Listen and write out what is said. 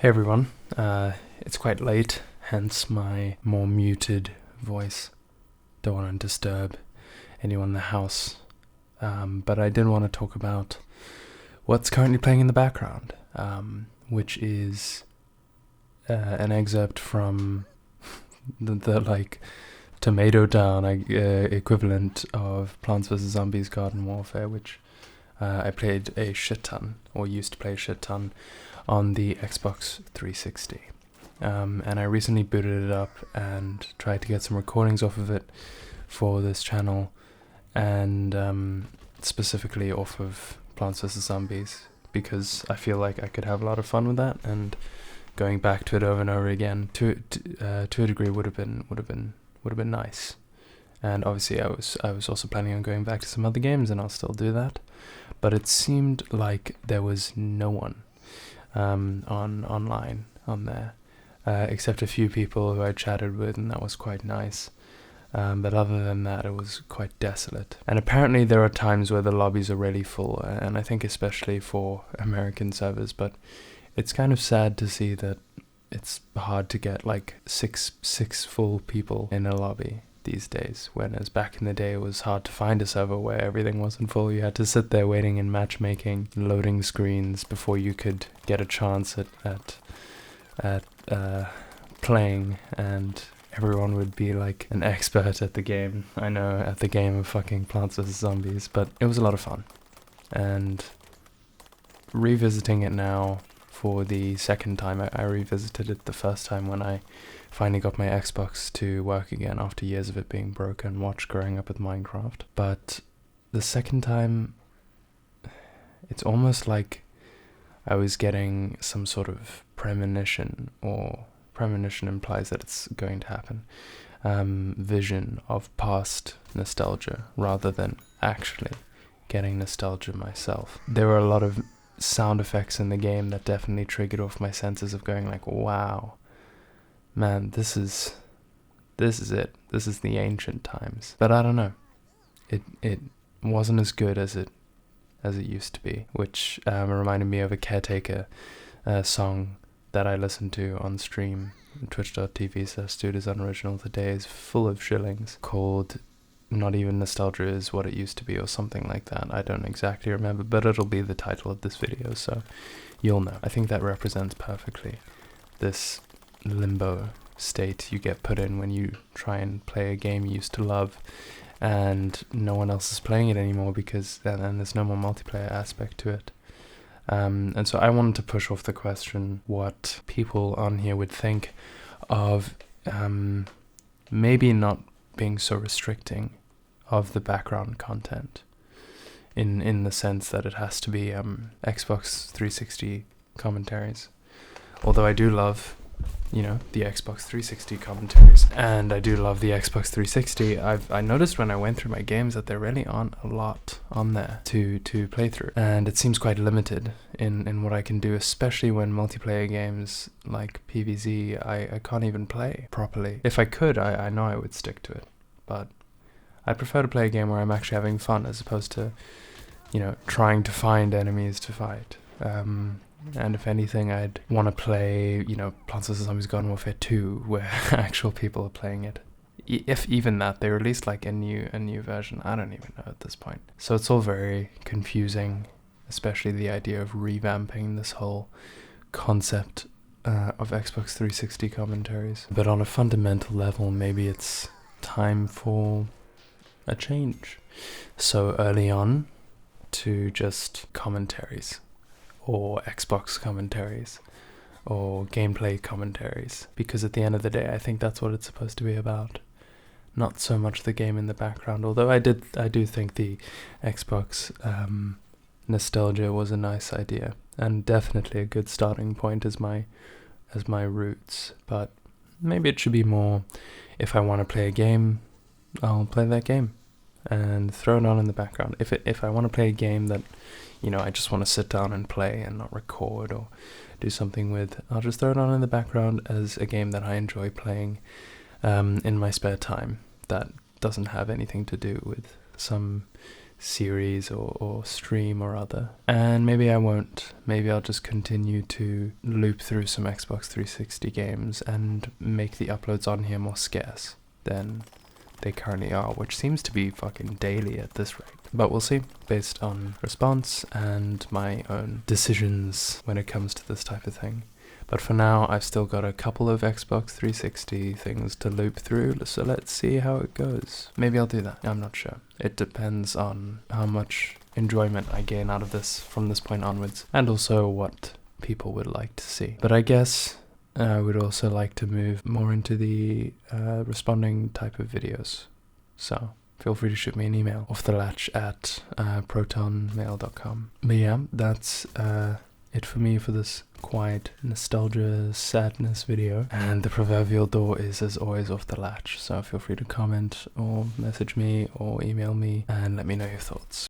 Hey everyone, it's quite late, hence my more muted voice. Don't want to disturb anyone in the house, but I did want to talk about what's currently playing in the background, which is an excerpt from the like Tomato Town equivalent of Plants vs Zombies Garden Warfare, which I played a shit ton, or used to play a shit ton, on the Xbox 360. And I recently booted it up and tried to get some recordings off of it for this channel, and specifically off of Plants vs Zombies, because I feel like I could have a lot of fun with that, and going back to it over and over again to a degree would have been nice. And obviously I was also planning on going back to some other games, and I'll still do that, but it seemed like there was no one online on there, except a few people who I chatted with, and that was quite nice. But other than that, it was quite desolate. And apparently there are times where the lobbies are really full, and I think especially for American servers, but it's kind of sad to see that it's hard to get like six full people in a lobby these days, whereas back in the day it was hard to find a server where everything wasn't full. You had to sit there waiting in matchmaking, loading screens before you could get a chance at playing, and everyone would be like an expert at the game. I know, at the game of fucking Plants vs Zombies, but it was a lot of fun. And revisiting it now for the second time, I revisited it the first time when I finally got my Xbox to work again after years of it being broken, watched growing up with Minecraft. But the second time, it's almost like I was getting some sort of premonition, or premonition implies that it's going to happen, vision of past nostalgia, rather than actually getting nostalgia myself. There were a lot of sound effects in the game that definitely triggered off my senses of going like, wow, man, this is it. This is the ancient times. But I don't know. It wasn't as good as it used to be, which reminded me of a Caretaker song that I listened to on stream, twitch.tv/StudiosunOriginal today, is full of shillings, called Not Even Nostalgia Is What It Used to Be, or something like that. I don't exactly remember, but it'll be the title of this video, so you'll know. I think that represents perfectly this limbo state you get put in when you try and play a game you used to love, and no one else is playing it anymore because then there's no more multiplayer aspect to it. And so I wanted to push off the question what people on here would think of maybe not being so restricting of the background content, in the sense that it has to be Xbox 360 commentaries. Although I do love, the Xbox 360 commentaries, and I do love the Xbox 360. I noticed when I went through my games that there really aren't a lot on there to play through, and it seems quite limited in what I can do, especially when multiplayer games like PvZ I can't even play properly. If I could, I know I would stick to it, but I prefer to play a game where I'm actually having fun, as opposed to, trying to find enemies to fight. And if anything, I'd want to play, Plants vs Zombies Garden Warfare 2, where actual people are playing it. If even that, they released like a new version. I don't even know at this point. So it's all very confusing, especially the idea of revamping this whole concept of Xbox 360 commentaries. But on a fundamental level, maybe it's time for a change. So early on, to just commentaries, or Xbox commentaries, or gameplay commentaries, because at the end of the day, I think that's what it's supposed to be about. Not so much the game in the background, although I do think the Xbox nostalgia was a nice idea, and definitely a good starting point as my roots. But maybe it should be more, if I want to play a game, I'll play that game and throw it on in the background. If I want to play a game that, I just want to sit down and play and not record or do something with, I'll just throw it on in the background as a game that I enjoy playing in my spare time, that doesn't have anything to do with some series or stream or other. And maybe I won't. Maybe I'll just continue to loop through some Xbox 360 games and make the uploads on here more scarce than they currently are, which seems to be fucking daily at this rate. But we'll see, based on response and my own decisions when it comes to this type of thing. But for now, I've still got a couple of Xbox 360 things to loop through, so let's see how it goes. Maybe I'll do that, I'm not sure. It depends on how much enjoyment I gain out of this from this point onwards, and also what people would like to see. But I guess I would also like to move more into the responding type of videos. So feel free to shoot me an email, offthelatch@protonmail.com. But yeah, that's it for me for this quiet nostalgia sadness video, and the proverbial door is as always off the latch, so feel free to comment or message me or email me and let me know your thoughts.